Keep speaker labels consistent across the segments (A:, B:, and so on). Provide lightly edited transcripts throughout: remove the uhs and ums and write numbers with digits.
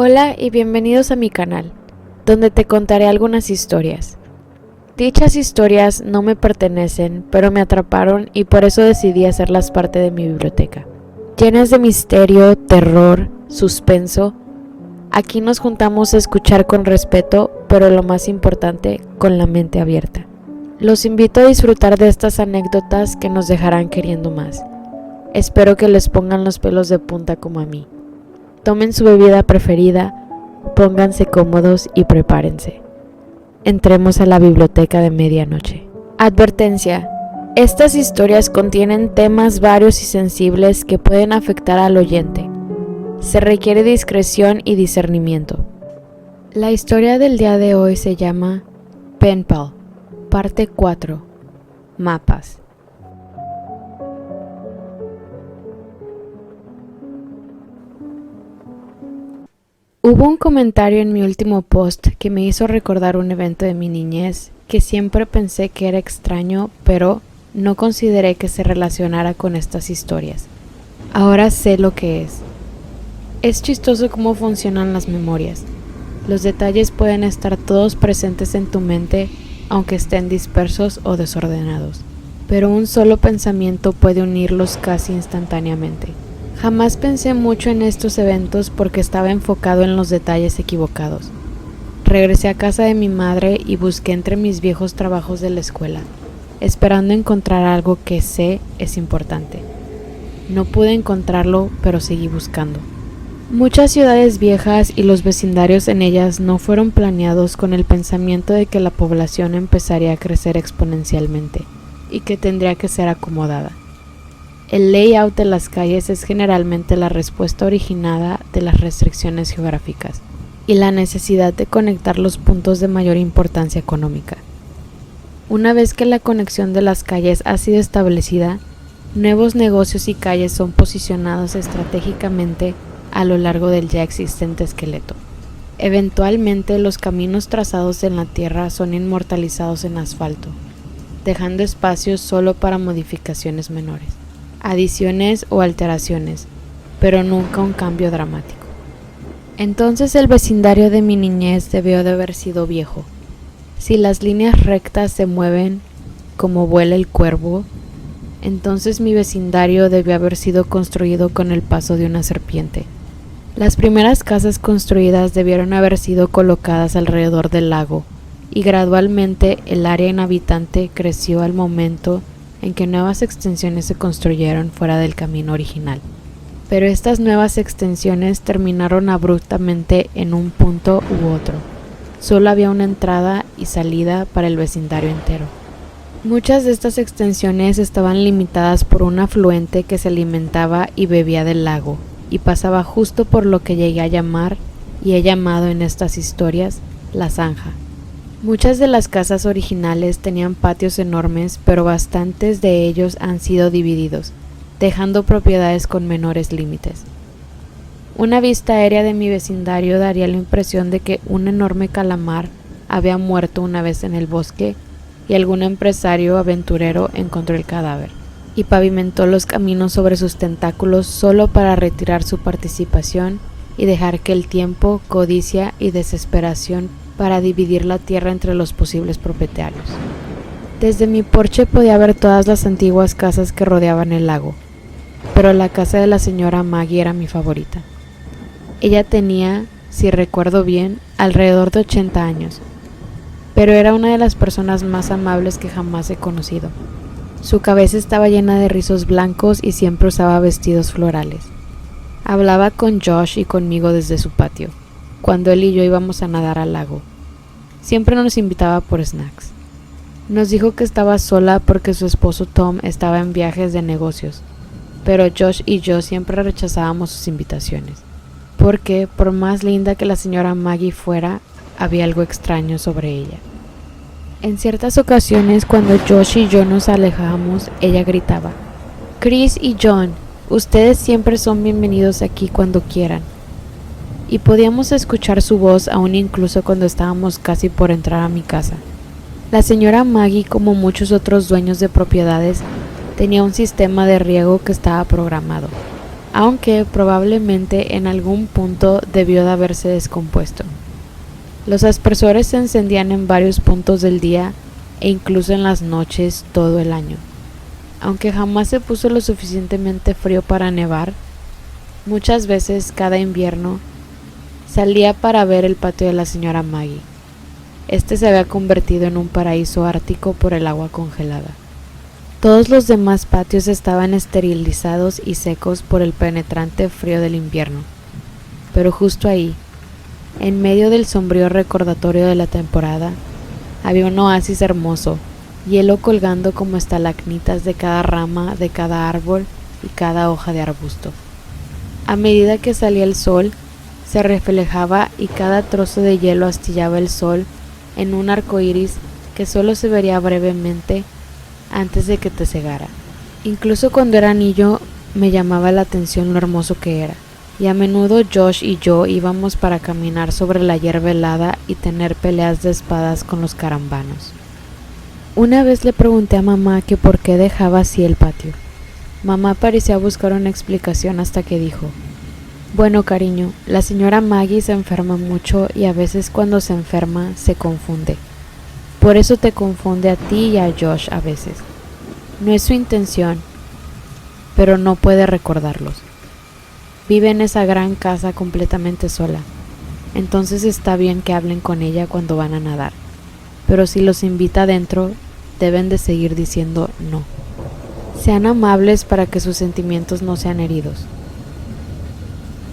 A: Hola y bienvenidos a mi canal, donde te contaré algunas historias. Dichas historias no me pertenecen, pero me atraparon y por eso decidí hacerlas parte de mi biblioteca. Llenas de misterio, terror, suspenso, aquí nos juntamos a escuchar con respeto, pero lo más importante, con la mente abierta. Los invito a disfrutar de estas anécdotas que nos dejarán queriendo más. Espero que les pongan los pelos de punta como a mí. Tomen su bebida preferida, pónganse cómodos y prepárense. Entremos a la biblioteca de medianoche. Advertencia: estas historias contienen temas varios y sensibles que pueden afectar al oyente. Se requiere discreción y discernimiento. La historia del día de hoy se llama Pen Pal, parte 4, Mapas. Hubo un comentario en mi último post que me hizo recordar un evento de mi niñez que siempre pensé que era extraño, pero no consideré que se relacionara con estas historias. Ahora sé lo que es. Es chistoso cómo funcionan las memorias. Los detalles pueden estar todos presentes en tu mente, aunque estén dispersos o desordenados, pero un solo pensamiento puede unirlos casi instantáneamente. Jamás pensé mucho en estos eventos porque estaba enfocado en los detalles equivocados. Regresé a casa de mi madre y busqué entre mis viejos trabajos de la escuela, esperando encontrar algo que sé es importante. No pude encontrarlo, pero seguí buscando. Muchas ciudades viejas y los vecindarios en ellas no fueron planeados con el pensamiento de que la población empezaría a crecer exponencialmente y que tendría que ser acomodada. El layout de las calles es generalmente la respuesta originada de las restricciones geográficas y la necesidad de conectar los puntos de mayor importancia económica. Una vez que la conexión de las calles ha sido establecida, nuevos negocios y calles son posicionados estratégicamente a lo largo del ya existente esqueleto. Eventualmente, los caminos trazados en la tierra son inmortalizados en asfalto, dejando espacios solo para modificaciones menores, adiciones o alteraciones, pero nunca un cambio dramático. Entonces el vecindario de mi niñez debió de haber sido viejo. Si las líneas rectas se mueven como vuela el cuervo, entonces mi vecindario debió haber sido construido con el paso de una serpiente. Las primeras casas construidas debieron haber sido colocadas alrededor del lago, y gradualmente el área inhabitante creció al momento en que nuevas extensiones se construyeron fuera del camino original. Pero estas nuevas extensiones terminaron abruptamente en un punto u otro. Solo había una entrada y salida para el vecindario entero. Muchas de estas extensiones estaban limitadas por un afluente que se alimentaba y bebía del lago, y pasaba justo por lo que llegué a llamar, y he llamado en estas historias, la zanja. Muchas de las casas originales tenían patios enormes, pero bastantes de ellos han sido divididos, dejando propiedades con menores límites. Una vista aérea de mi vecindario daría la impresión de que un enorme calamar había muerto una vez en el bosque y algún empresario aventurero encontró el cadáver y pavimentó los caminos sobre sus tentáculos solo para retirar su participación y dejar que el tiempo, codicia y desesperación para dividir la tierra entre los posibles propietarios. Desde mi porche podía ver todas las antiguas casas que rodeaban el lago, pero la casa de la señora Maggie era mi favorita. Ella tenía, si recuerdo bien, alrededor de 80 años, pero era una de las personas más amables que jamás he conocido. Su cabeza estaba llena de rizos blancos y siempre usaba vestidos florales. Hablaba con Josh y conmigo desde su patio, cuando él y yo íbamos a nadar al lago. Siempre nos invitaba por snacks. Nos dijo que estaba sola porque su esposo Tom estaba en viajes de negocios, pero Josh y yo siempre rechazábamos sus invitaciones, porque por más linda que la señora Maggie fuera, había algo extraño sobre ella. En ciertas ocasiones, cuando Josh y yo nos alejábamos, ella gritaba: «Chris y John, ustedes siempre son bienvenidos aquí cuando quieran». Y podíamos escuchar su voz aún incluso cuando estábamos casi por entrar a mi casa. La señora Maggie, como muchos otros dueños de propiedades, tenía un sistema de riego que estaba programado. aunque probablemente en algún punto debió de haberse descompuesto. Los aspersores se encendían en varios puntos del día e incluso en las noches todo el año. Aunque jamás se puso lo suficientemente frío para nevar, muchas veces cada invierno salía para ver el patio de la señora Maggie. Este se había convertido en un paraíso ártico por el agua congelada. Todos los demás patios estaban esterilizados y secos por el penetrante frío del invierno, pero justo ahí, en medio del sombrío recordatorio de la temporada, había un oasis hermoso, hielo colgando como estalagmitas de cada rama de cada árbol y cada hoja de arbusto. A medida que salía el sol, se reflejaba y cada trozo de hielo astillaba el sol en un arco iris que solo se vería brevemente antes de que te cegara. Incluso cuando era niño me llamaba la atención lo hermoso que era, y a menudo Josh y yo íbamos para caminar sobre la hierba helada y tener peleas de espadas con los carambanos. Una vez le pregunté a mamá que por qué dejaba así el patio. Mamá parecía buscar una explicación hasta que dijo: bueno, cariño, la señora Maggie se enferma mucho y a veces cuando se enferma se confunde. Por eso te confunde a ti y a Josh a veces. No es su intención, pero no puede recordarlos. Vive en esa gran casa completamente sola, entonces está bien que hablen con ella cuando van a nadar, pero si los invita adentro, deben de seguir diciendo no. Sean amables para que sus sentimientos no sean heridos.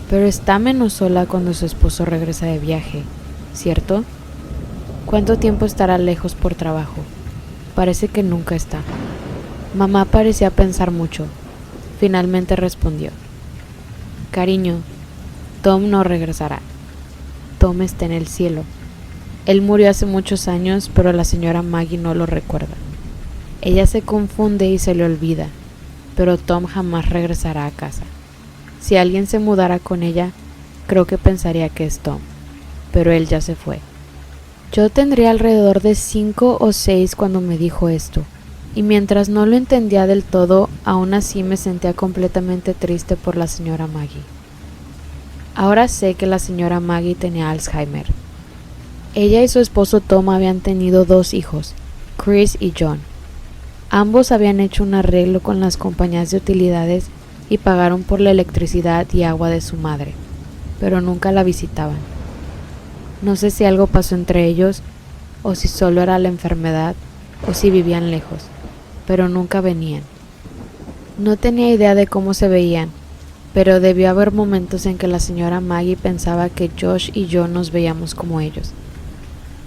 A: Pero está menos sola cuando su esposo regresa de viaje, ¿cierto? ¿Cuánto tiempo estará lejos por trabajo? Parece que nunca está. Mamá parecía pensar mucho. Finalmente respondió: cariño, Tom no regresará. Tom está en el cielo. Él murió hace muchos años, pero la señora Maggie no lo recuerda. Ella se confunde y se le olvida, pero Tom jamás regresará a casa. Si alguien se mudara con ella, creo que pensaría que es Tom, pero él ya se fue. Yo tendría alrededor de 5 o 6 cuando me dijo esto, y mientras no lo entendía del todo, aún así me sentía completamente triste por la señora Maggie. Ahora sé que la señora Maggie tenía Alzheimer. Ella y su esposo Tom habían tenido 2 hijos, Chris y John. Ambos habían hecho un arreglo con las compañías de utilidades y pagaron por la electricidad y agua de su madre, pero nunca la visitaban. No sé si algo pasó entre ellos, o si solo era la enfermedad, o si vivían lejos, pero nunca venían. No tenía idea de cómo se veían, pero debió haber momentos en que la señora Maggie pensaba que Josh y yo nos veíamos como ellos,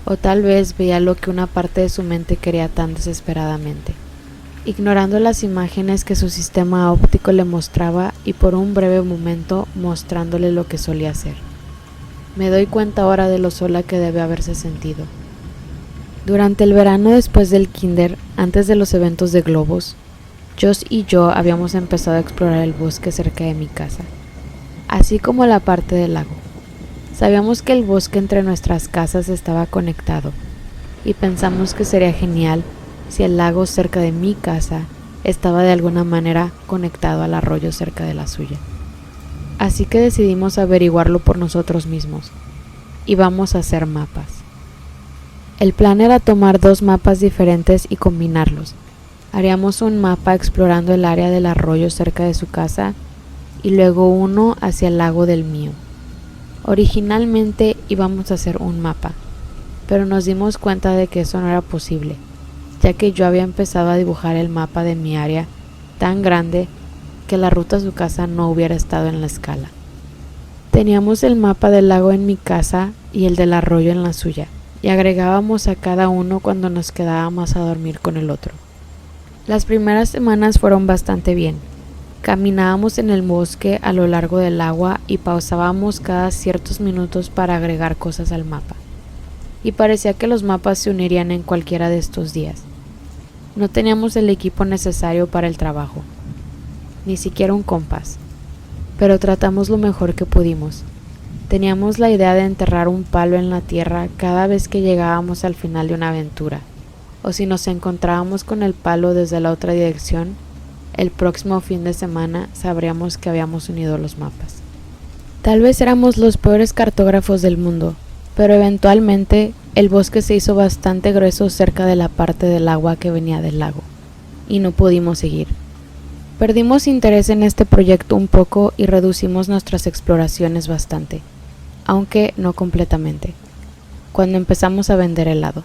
A: o tal vez veía lo que una parte de su mente quería tan desesperadamente, ignorando las imágenes que su sistema óptico le mostraba y por un breve momento mostrándole lo que solía ser. Me doy cuenta ahora de lo sola que debe haberse sentido. Durante el verano después del kinder, antes de los eventos de globos, Josh y yo habíamos empezado a explorar el bosque cerca de mi casa, así como la parte del lago. Sabíamos que el bosque entre nuestras casas estaba conectado, y pensamos que sería genial si el lago cerca de mi casa estaba de alguna manera conectado al arroyo cerca de la suya. Así que decidimos averiguarlo por nosotros mismos. Íbamos a hacer mapas. El plan era tomar 2 mapas diferentes y combinarlos. Haríamos un mapa explorando el área del arroyo cerca de su casa y luego uno hacia el lago del mío. Originalmente íbamos a hacer un mapa, pero nos dimos cuenta de que eso no era posible, ya que yo había empezado a dibujar el mapa de mi área tan grande que la ruta a su casa no hubiera estado en la escala. Teníamos el mapa del lago en mi casa y el del arroyo en la suya, y agregábamos a cada uno cuando nos quedábamos a dormir con el otro. Las primeras semanas fueron bastante bien. Caminábamos en el bosque a lo largo del agua y pausábamos cada ciertos minutos para agregar cosas al mapa. Y parecía que los mapas se unirían en cualquiera de estos días. No teníamos el equipo necesario para el trabajo, ni siquiera un compás, pero tratamos lo mejor que pudimos. Teníamos la idea de enterrar un palo en la tierra cada vez que llegábamos al final de una aventura, o si nos encontrábamos con el palo desde la otra dirección, el próximo fin de semana sabríamos que habíamos unido los mapas. Tal vez éramos los peores cartógrafos del mundo, pero eventualmente el bosque se hizo bastante grueso cerca de la parte del agua que venía del lago, y no pudimos seguir. Perdimos interés en este proyecto un poco y reducimos nuestras exploraciones bastante, aunque no completamente, cuando empezamos a vender helado.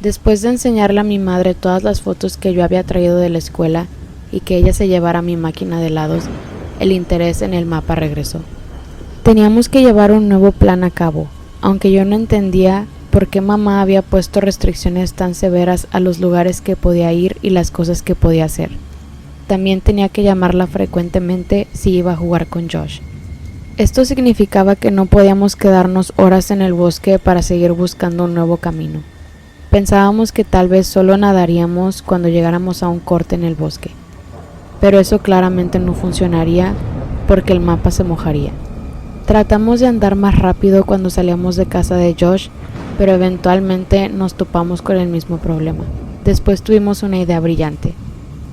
A: Después de enseñarle a mi madre todas las fotos que yo había traído de la escuela y que ella se llevara mi máquina de helados, el interés en el mapa regresó. Teníamos que llevar un nuevo plan a cabo, aunque yo no entendía por qué mamá había puesto restricciones tan severas a los lugares que podía ir y las cosas que podía hacer. También tenía que llamarla frecuentemente si iba a jugar con Josh. Esto significaba que no podíamos quedarnos horas en el bosque para seguir buscando un nuevo camino. Pensábamos que tal vez solo nadaríamos cuando llegáramos a un corte en el bosque, pero eso claramente no funcionaría porque el mapa se mojaría. Tratamos de andar más rápido cuando salíamos de casa de Josh, pero eventualmente nos topamos con el mismo problema. Después tuvimos una idea brillante.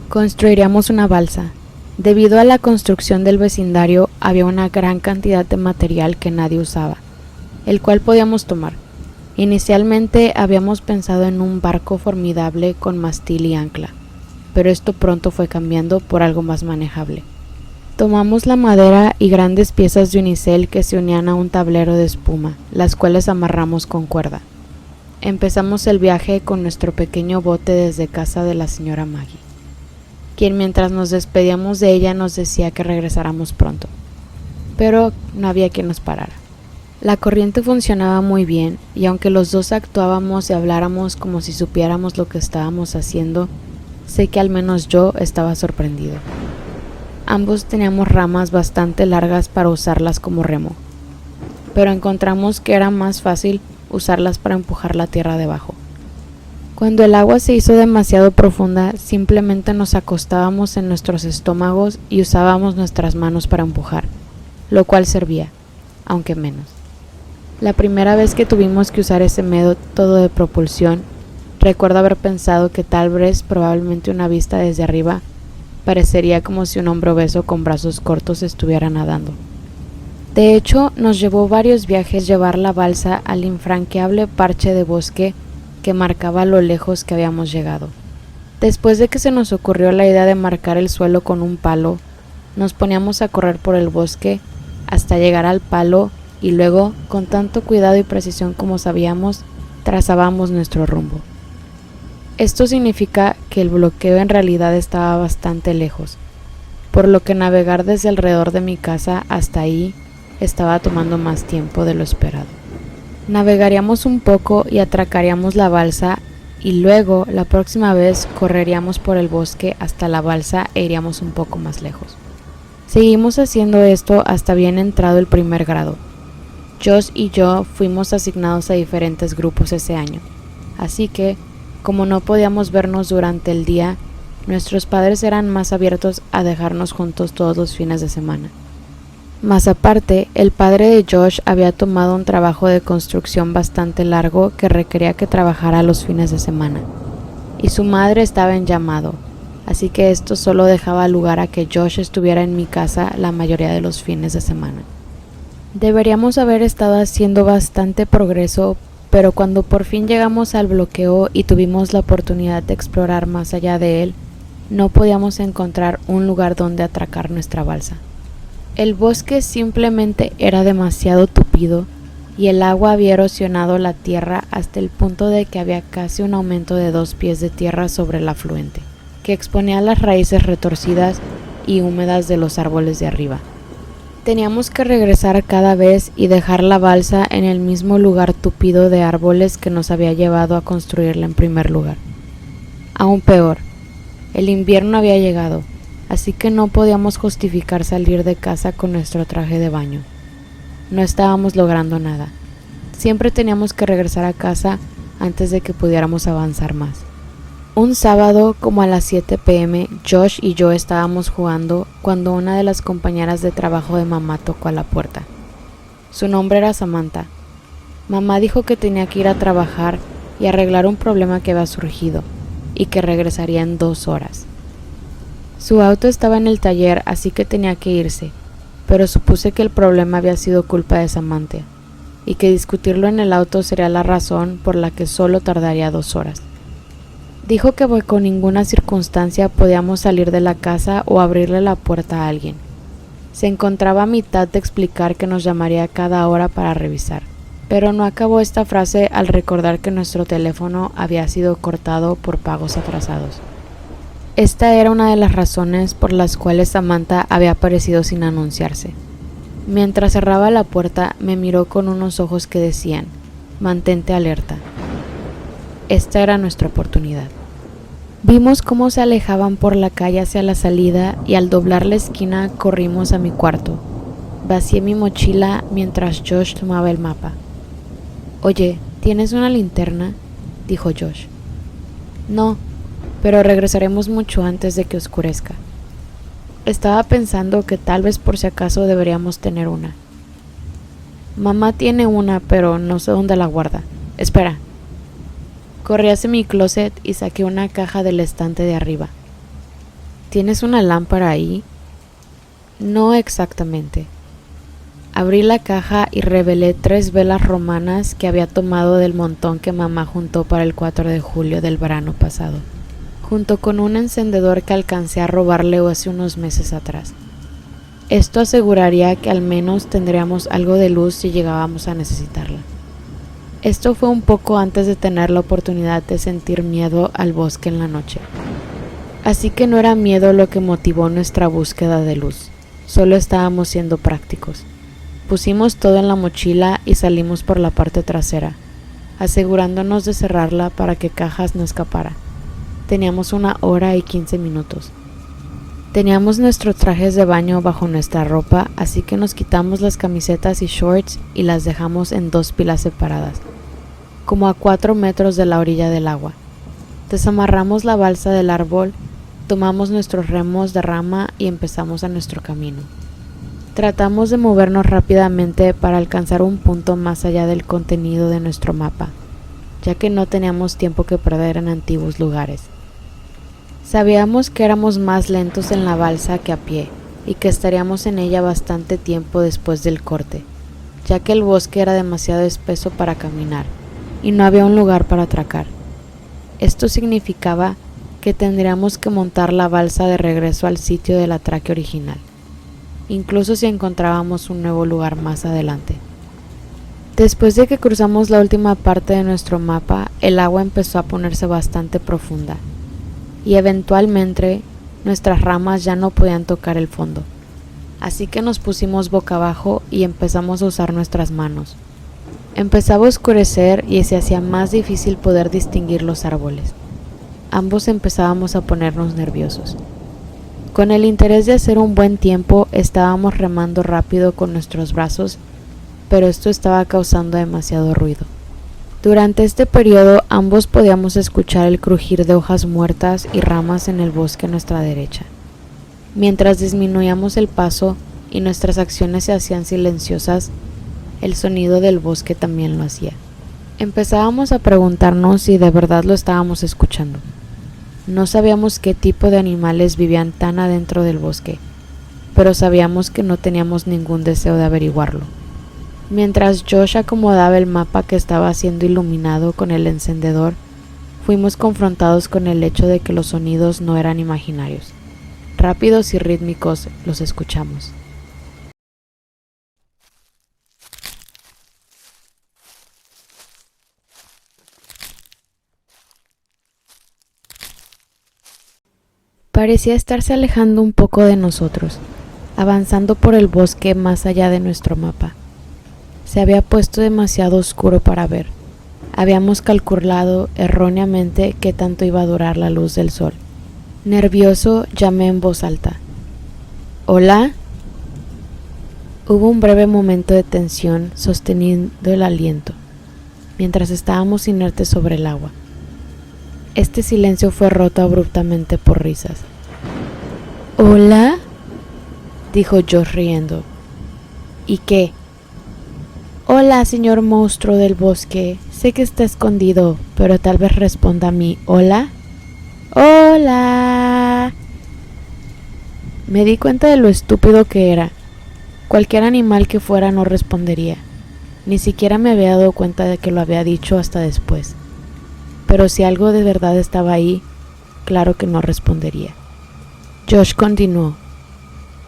A: Construiríamos una balsa. Debido a la construcción del vecindario, había una gran cantidad de material que nadie usaba, el cual podíamos tomar. Inicialmente habíamos pensado en un barco formidable con mástil y ancla, pero esto pronto fue cambiando por algo más manejable. Tomamos la madera y grandes piezas de unicel que se unían a un tablero de espuma, las cuales amarramos con cuerda. Empezamos el viaje con nuestro pequeño bote desde casa de la señora Maggie, quien mientras nos despedíamos de ella nos decía que regresáramos pronto, pero no había quien nos parara. La corriente funcionaba muy bien y aunque los dos actuábamos y habláramos como si supiéramos lo que estábamos haciendo, sé que al menos yo estaba sorprendido. Ambos teníamos ramas bastante largas para usarlas como remo, pero encontramos que era más fácil usarlas para empujar la tierra debajo. Cuando el agua se hizo demasiado profunda, simplemente nos acostábamos en nuestros estómagos y usábamos nuestras manos para empujar, lo cual servía, aunque menos. La primera vez que tuvimos que usar ese método de propulsión, recuerdo haber pensado que tal vez probablemente una vista desde arriba parecería como si un hombre obeso con brazos cortos estuviera nadando. De hecho, nos llevó varios viajes llevar la balsa al infranqueable parche de bosque que marcaba lo lejos que habíamos llegado. Después de que se nos ocurrió la idea de marcar el suelo con un palo, nos poníamos a correr por el bosque hasta llegar al palo y luego, con tanto cuidado y precisión como sabíamos, trazábamos nuestro rumbo. Esto significa que el bloqueo en realidad estaba bastante lejos, por lo que navegar desde alrededor de mi casa hasta ahí estaba tomando más tiempo de lo esperado. Navegaríamos un poco y atracaríamos la balsa y luego la próxima vez correríamos por el bosque hasta la balsa e iríamos un poco más lejos. Seguimos haciendo esto hasta bien entrado el primer grado. Josh y yo fuimos asignados a diferentes grupos ese año, así que como no podíamos vernos durante el día, nuestros padres eran más abiertos a dejarnos juntos todos los fines de semana. Más aparte, el padre de Josh había tomado un trabajo de construcción bastante largo que requería que trabajara los fines de semana, y su madre estaba en llamado, así que esto solo dejaba lugar a que Josh estuviera en mi casa la mayoría de los fines de semana. Deberíamos haber estado haciendo bastante progreso, pero cuando por fin llegamos al bloqueo y tuvimos la oportunidad de explorar más allá de él, no podíamos encontrar un lugar donde atracar nuestra balsa. El bosque simplemente era demasiado tupido y el agua había erosionado la tierra hasta el punto de que había casi un aumento de 2 pies de tierra sobre el afluente, que exponía las raíces retorcidas y húmedas de los árboles de arriba. Teníamos que regresar cada vez y dejar la balsa en el mismo lugar tupido de árboles que nos había llevado a construirla en primer lugar. Aún peor, el invierno había llegado, así que no podíamos justificar salir de casa con nuestro traje de baño. No estábamos logrando nada. Siempre teníamos que regresar a casa antes de que pudiéramos avanzar más. Un sábado, como a las 7 p.m., Josh y yo estábamos jugando cuando una de las compañeras de trabajo de mamá tocó a la puerta. Su nombre era Samantha. Mamá dijo que tenía que ir a trabajar y arreglar un problema que había surgido, y que regresaría en 2 horas. Su auto estaba en el taller, así que tenía que irse, pero supuse que el problema había sido culpa de Samantha, y que discutirlo en el auto sería la razón por la que solo tardaría 2 horas. Dijo que bajo ninguna circunstancia podíamos salir de la casa o abrirle la puerta a alguien. Se encontraba a mitad de explicar que nos llamaría cada hora para revisar, pero no acabó esta frase al recordar que nuestro teléfono había sido cortado por pagos atrasados. Esta era una de las razones por las cuales Samantha había aparecido sin anunciarse. Mientras cerraba la puerta, me miró con unos ojos que decían: mantente alerta. Esta era nuestra oportunidad. Vimos cómo se alejaban por la calle hacia la salida y al doblar la esquina corrimos a mi cuarto. Vacié mi mochila mientras Josh tomaba el mapa. «Oye, ¿tienes una linterna?», dijo Josh. «No, pero regresaremos mucho antes de que oscurezca». Estaba pensando que tal vez por si acaso deberíamos tener una. «Mamá tiene una, pero no sé dónde la guarda. Espera». Corrí hacia mi closet y saqué una caja del estante de arriba. «¿Tienes una lámpara ahí?». «No exactamente». Abrí la caja y revelé 3 velas romanas que había tomado del montón que mamá juntó para el 4 de julio del verano pasado, junto con un encendedor que alcancé a robarle hace unos meses atrás. Esto aseguraría que al menos tendríamos algo de luz si llegábamos a necesitarla. Esto fue un poco antes de tener la oportunidad de sentir miedo al bosque en la noche. Así que no era miedo lo que motivó nuestra búsqueda de luz, solo estábamos siendo prácticos. Pusimos todo en la mochila y salimos por la parte trasera, asegurándonos de cerrarla para que Cajas no escapara. Teníamos 1 hora y 15 minutos. Teníamos nuestros trajes de baño bajo nuestra ropa, así que nos quitamos las camisetas y shorts y las dejamos en 2 pilas separadas, como a 4 metros de la orilla del agua. Desamarramos la balsa del árbol, tomamos nuestros remos de rama y empezamos a nuestro camino. Tratamos de movernos rápidamente para alcanzar un punto más allá del contenido de nuestro mapa, ya que no teníamos tiempo que perder en antiguos lugares. Sabíamos que éramos más lentos en la balsa que a pie y que estaríamos en ella bastante tiempo después del corte, ya que el bosque era demasiado espeso para caminar y no había un lugar para atracar. Esto significaba que tendríamos que montar la balsa de regreso al sitio del atraque original, incluso si encontrábamos un nuevo lugar más adelante. Después de que cruzamos la última parte de nuestro mapa, el agua empezó a ponerse bastante profunda, y eventualmente nuestras ramas ya no podían tocar el fondo. Así que nos pusimos boca abajo y empezamos a usar nuestras manos. Empezaba a oscurecer y se hacía más difícil poder distinguir los árboles. Ambos empezábamos a ponernos nerviosos. Con el interés de hacer un buen tiempo, estábamos remando rápido con nuestros brazos, pero esto estaba causando demasiado ruido. Durante este periodo, ambos podíamos escuchar el crujir de hojas muertas y ramas en el bosque a nuestra derecha. Mientras disminuíamos el paso y nuestras acciones se hacían silenciosas, el sonido del bosque también lo hacía. Empezábamos a preguntarnos si de verdad lo estábamos escuchando. No sabíamos qué tipo de animales vivían tan adentro del bosque, pero sabíamos que no teníamos ningún deseo de averiguarlo. Mientras Josh acomodaba el mapa que estaba siendo iluminado con el encendedor, fuimos confrontados con el hecho de que los sonidos no eran imaginarios. Rápidos y rítmicos los escuchamos. Parecía estarse alejando un poco de nosotros, avanzando por el bosque más allá de nuestro mapa. Se había puesto demasiado oscuro para ver. Habíamos calculado erróneamente qué tanto iba a durar la luz del sol. Nervioso, llamé en voz alta: «¿Hola?». Hubo un breve momento de tensión sosteniendo el aliento, mientras estábamos inertes sobre el agua. Este silencio fue roto abruptamente por risas. «¿Hola?», dijo Josh riendo. «¿Y qué?». «Hola, señor monstruo del bosque. Sé que está escondido, pero tal vez responda a mí. ¿Hola?». «Hola». Me di cuenta de lo estúpido que era. Cualquier animal que fuera no respondería. Ni siquiera me había dado cuenta de que lo había dicho hasta después. Pero si algo de verdad estaba ahí, claro que no respondería. Josh continuó.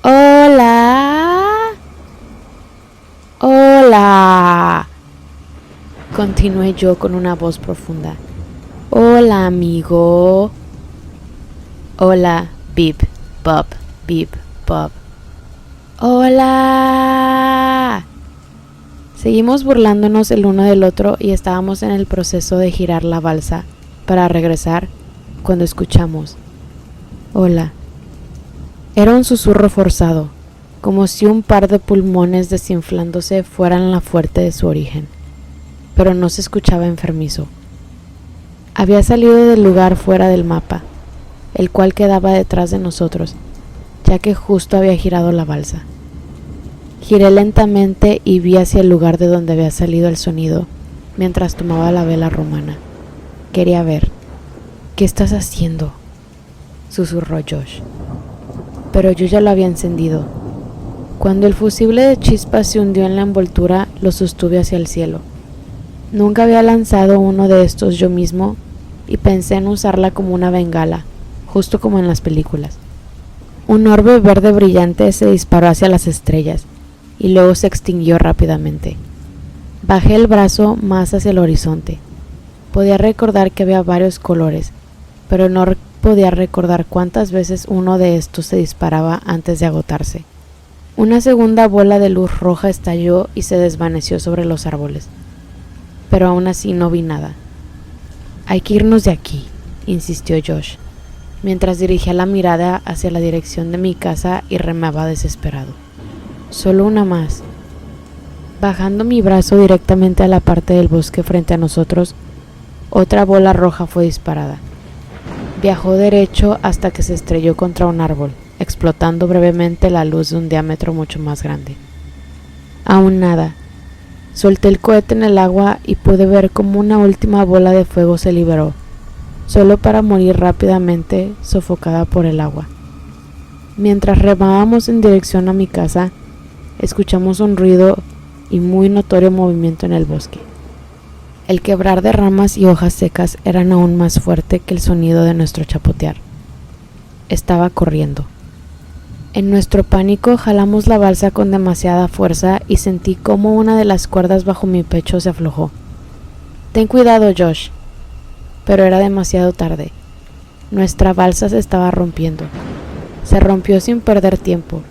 A: ¡Hola! ¡Hola! Continué yo con una voz profunda. ¡Hola, amigo! Hola, Bip, Bob, Bip, Bob. ¡Hola! Seguimos burlándonos el uno del otro y estábamos en el proceso de girar la balsa para regresar cuando escuchamos. Hola. Era un susurro forzado, como si un par de pulmones desinflándose fueran la fuente de su origen, pero no se escuchaba enfermizo. Había salido del lugar fuera del mapa, el cual quedaba detrás de nosotros, ya que justo había girado la balsa. Giré lentamente y vi hacia el lugar de donde había salido el sonido, mientras tomaba la vela romana. Quería ver. ¿Qué estás haciendo?, susurró Josh. Pero yo ya lo había encendido. Cuando el fusible de chispas se hundió en la envoltura, lo sostuve hacia el cielo. Nunca había lanzado uno de estos yo mismo y pensé en usarla como una bengala, justo como en las películas. Un orbe verde brillante se disparó hacia las estrellas y luego se extinguió rápidamente. Bajé el brazo más hacia el horizonte. Podía recordar que había varios colores, pero no podía recordar cuántas veces uno de estos se disparaba antes de agotarse. Una segunda bola de luz roja estalló y se desvaneció sobre los árboles, pero aún así no vi nada. Hay que irnos de aquí, insistió Josh, mientras dirigía la mirada hacia la dirección de mi casa y remaba desesperado. Solo una más. Bajando mi brazo directamente a la parte del bosque frente a nosotros, otra bola roja fue disparada. Viajó derecho hasta que se estrelló contra un árbol, explotando brevemente la luz de un diámetro mucho más grande. Aún nada. Solté el cohete en el agua y pude ver cómo una última bola de fuego se liberó, solo para morir rápidamente, sofocada por el agua. Mientras remábamos en dirección a mi casa, escuchamos un ruido y muy notorio movimiento en el bosque. El quebrar de ramas y hojas secas eran aún más fuerte que el sonido de nuestro chapotear. Estaba corriendo. En nuestro pánico jalamos la balsa con demasiada fuerza y sentí cómo una de las cuerdas bajo mi pecho se aflojó. «Ten cuidado, Josh». Pero era demasiado tarde. Nuestra balsa se estaba rompiendo. Se rompió sin perder tiempo.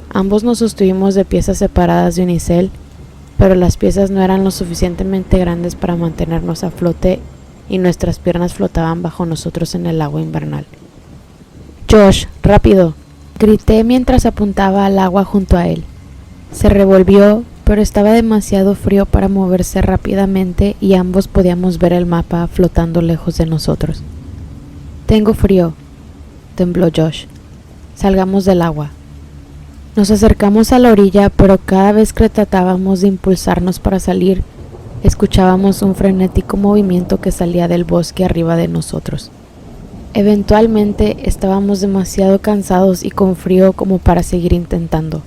A: Ambos nos sostuvimos de piezas separadas de unicel, pero las piezas no eran lo suficientemente grandes para mantenernos a flote y nuestras piernas flotaban bajo nosotros en el agua invernal. «Josh, rápido», grité mientras apuntaba al agua junto a él. Se revolvió, pero estaba demasiado frío para moverse rápidamente y ambos podíamos ver el mapa flotando lejos de nosotros. «Tengo frío», tembló Josh. «Salgamos del agua». Nos acercamos a la orilla, pero cada vez que tratábamos de impulsarnos para salir, escuchábamos un frenético movimiento que salía del bosque arriba de nosotros. Eventualmente estábamos demasiado cansados y con frío como para seguir intentando.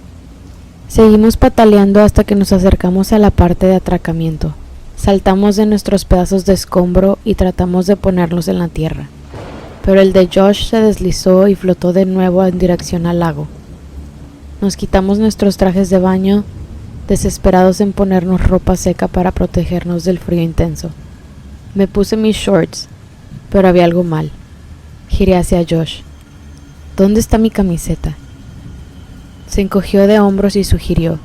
A: Seguimos pataleando hasta que nos acercamos a la parte de atracamiento. Saltamos de nuestros pedazos de escombro y tratamos de ponerlos en la tierra, pero el de Josh se deslizó y flotó de nuevo en dirección al lago. Nos quitamos nuestros trajes de baño, desesperados en ponernos ropa seca para protegernos del frío intenso. Me puse mis shorts, pero había algo mal. Giré hacia Josh. «¿Dónde está mi camiseta?». Se encogió de hombros y sugirió.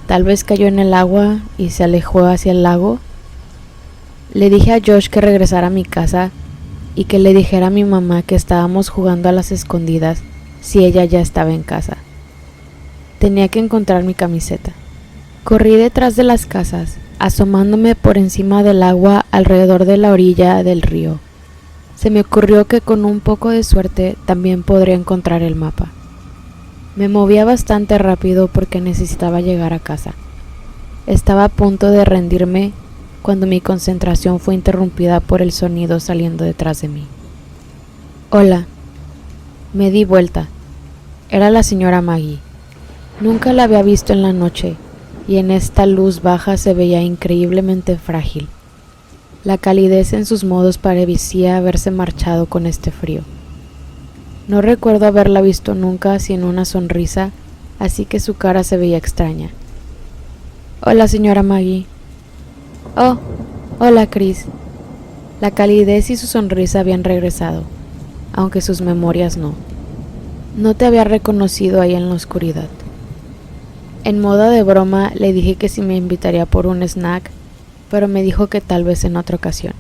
A: «Tal vez cayó en el agua y se alejó hacia el lago». Le dije a Josh que regresara a mi casa y que le dijera a mi mamá que estábamos jugando a las escondidas si ella ya estaba en casa. Tenía que encontrar mi camiseta. Corrí detrás de las casas, asomándome por encima del agua alrededor de la orilla del río. Se me ocurrió que con un poco de suerte también podría encontrar el mapa. Me movía bastante rápido porque necesitaba llegar a casa. Estaba a punto de rendirme cuando mi concentración fue interrumpida por el sonido saliendo detrás de mí. «Hola». Me di vuelta. Era la señora Maggie. Nunca la había visto en la noche, y en esta luz baja se veía increíblemente frágil. La calidez en sus modos parecía haberse marchado con este frío. No recuerdo haberla visto nunca sin una sonrisa, así que su cara se veía extraña. Hola, señora Maggie. Oh, hola, Chris. La calidez y su sonrisa habían regresado, aunque sus memorias no. No te había reconocido ahí en la oscuridad. En modo de broma le dije que si me invitaría por un snack, pero me dijo que tal vez en otra ocasión.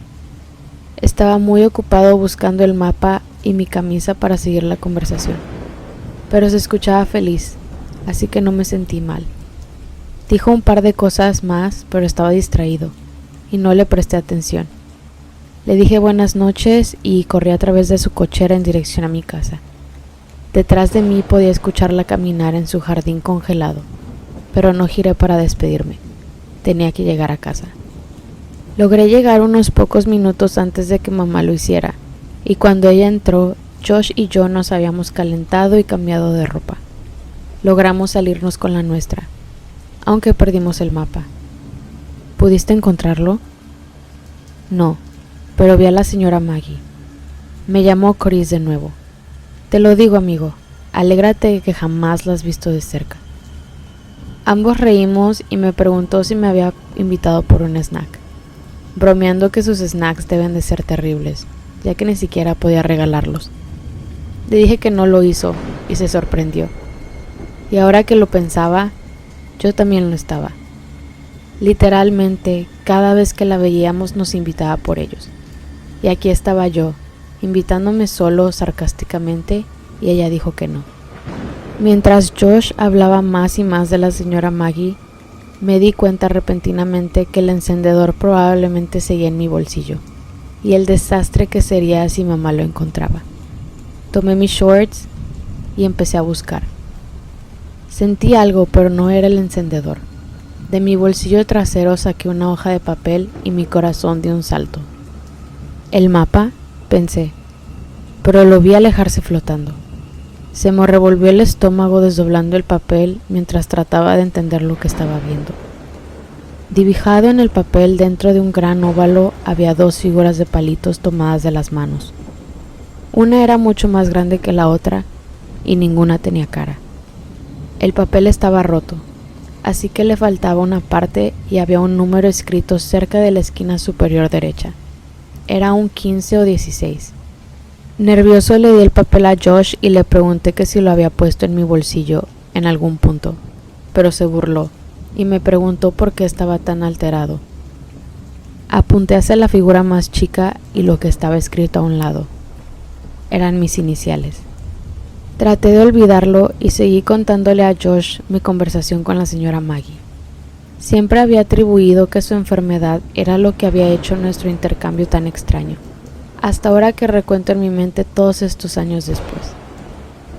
A: Estaba muy ocupado buscando el mapa y mi camisa para seguir la conversación, pero se escuchaba feliz, así que no me sentí mal. Dijo un par de cosas más, pero estaba distraído y no le presté atención. Le dije buenas noches y corrí a través de su cochera en dirección a mi casa. Detrás de mí podía escucharla caminar en su jardín congelado, pero no giré para despedirme. Tenía que llegar a casa. Logré llegar unos pocos minutos antes de que mamá lo hiciera, y cuando ella entró, Josh y yo nos habíamos calentado y cambiado de ropa. Logramos salirnos con la nuestra, aunque perdimos el mapa. ¿Pudiste encontrarlo? No, pero vi a la señora Maggie. Me llamó Chris de nuevo. Te lo digo, amigo, alégrate de que jamás la has visto de cerca. Ambos reímos y me preguntó si me había invitado por un snack, bromeando que sus snacks deben de ser terribles, ya que ni siquiera podía regalarlos. Le dije que no lo hizo y se sorprendió. Y ahora que lo pensaba, yo también lo estaba. Literalmente, cada vez que la veíamos nos invitaba por ellos. Y aquí estaba yo, invitándome solo sarcásticamente, y ella dijo que no. Mientras Josh hablaba más y más de la señora Maggie, me di cuenta repentinamente que el encendedor probablemente seguía en mi bolsillo, y el desastre que sería si mamá lo encontraba. Tomé mis shorts y empecé a buscar. Sentí algo, pero no era el encendedor. De mi bolsillo trasero saqué una hoja de papel y mi corazón dio un salto. ¿El mapa?, pensé, pero lo vi alejarse flotando. Se me revolvió el estómago desdoblando el papel mientras trataba de entender lo que estaba viendo. Dibujado en el papel dentro de un gran óvalo había dos figuras de palitos tomadas de las manos. Una era mucho más grande que la otra y ninguna tenía cara. El papel estaba roto, así que le faltaba una parte y había un número escrito cerca de la esquina superior derecha. Era un 15 o 16. Nervioso le di el papel a Josh y le pregunté que si lo había puesto en mi bolsillo en algún punto, pero se burló y me preguntó por qué estaba tan alterado. Apunté hacia la figura más chica y lo que estaba escrito a un lado. Eran mis iniciales. Traté de olvidarlo y seguí contándole a Josh mi conversación con la señora Maggie. Siempre había atribuido que su enfermedad era lo que había hecho nuestro intercambio tan extraño, hasta ahora que recuento en mi mente todos estos años después.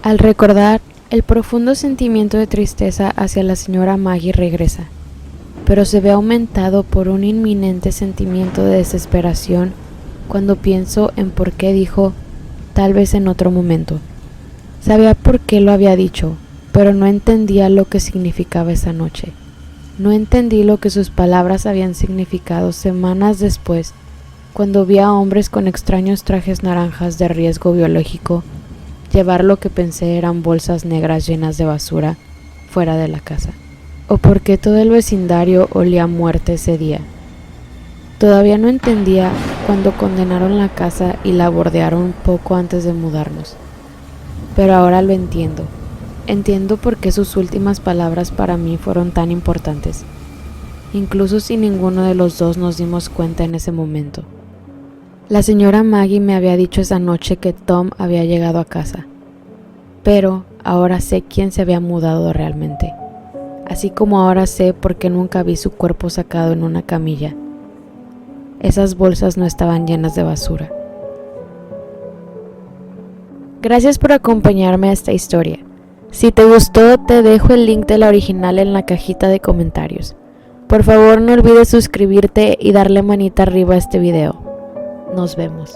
A: Al recordar, el profundo sentimiento de tristeza hacia la señora Maggie regresa, pero se ve aumentado por un inminente sentimiento de desesperación cuando pienso en por qué dijo tal vez en otro momento. Sabía por qué lo había dicho, pero no entendía lo que significaba esa noche. No entendí lo que sus palabras habían significado semanas después, cuando vi a hombres con extraños trajes naranjas de riesgo biológico llevar lo que pensé eran bolsas negras llenas de basura fuera de la casa. O por qué todo el vecindario olía a muerte ese día. Todavía no entendía cuando condenaron la casa y la bordearon poco antes de mudarnos. Pero ahora lo entiendo. Entiendo por qué sus últimas palabras para mí fueron tan importantes, incluso si ninguno de los dos nos dimos cuenta en ese momento. La señora Maggie me había dicho esa noche que Tom había llegado a casa, pero ahora sé quién se había mudado realmente, así como ahora sé por qué nunca vi su cuerpo sacado en una camilla. Esas bolsas no estaban llenas de basura. Gracias por acompañarme a esta historia. Si te gustó, te dejo el link de la original en la cajita de comentarios. Por favor, no olvides suscribirte y darle manita arriba a este video. Nos vemos.